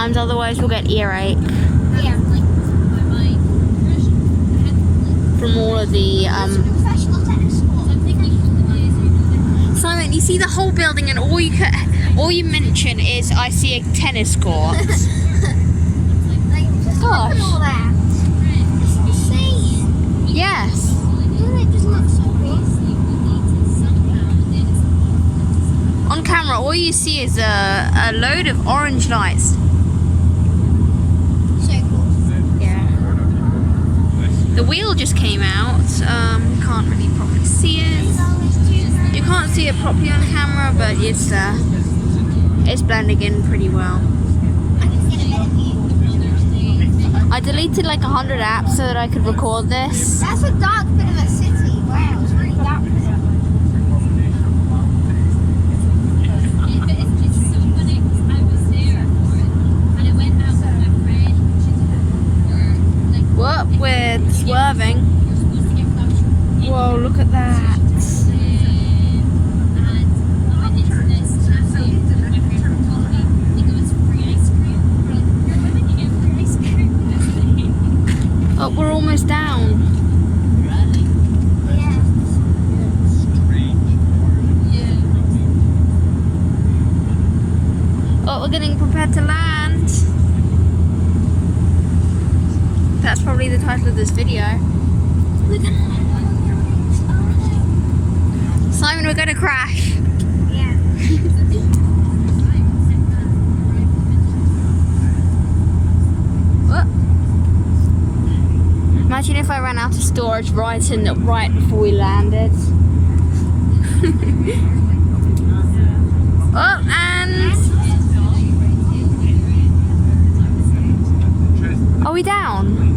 times, otherwise we'll get earache Yeah. from all of the Professional tennis sport. Simon, you see the whole building and all you mention is I see a tennis court. Like, just look at Gosh. all that. It's insane. Yes. Doesn't it just look so cool? On camera, all you see is a load of orange lights. So cool. Yeah. The wheel just came out. Can't really properly see it. You can't see it properly on camera, but it's blending in pretty well. I can get a better view. I deleted like 100 apps so that I could record this. That's a dark bit of a city. Wow, it's really dark. What with swerving? Whoa, look at that. Oh, we're almost down. Yeah. Oh, we're getting prepared to land. That's probably the title of this video. Simon, we're gonna crash. Yeah. What? Imagine if I ran out of storage right before we landed. Oh, and are we down?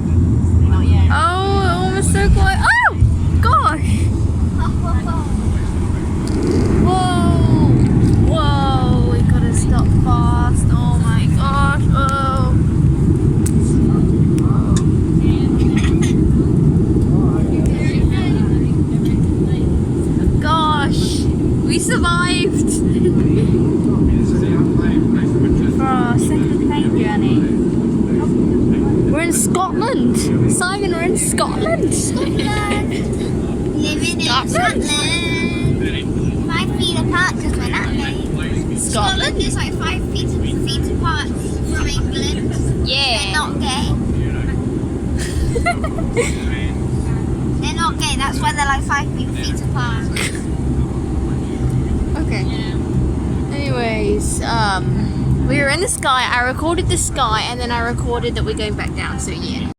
Oh, almost so close. Oh, gosh. Whoa. Whoa, we gotta stop fast. Oh my gosh. Oh. Gosh, we survived for our second plane journey. We're in Scotland. Simon, we're in Scotland. Scotland. Living in Scotland. 5 feet apart because we're not gay. Scotland is like 5 feet apart from England. They're Yeah. not gay. They're not gay. That's why they're like 5 feet apart. Okay. Anyways, we were in the sky. I recorded the sky and then I recorded that we're going back down. So yeah.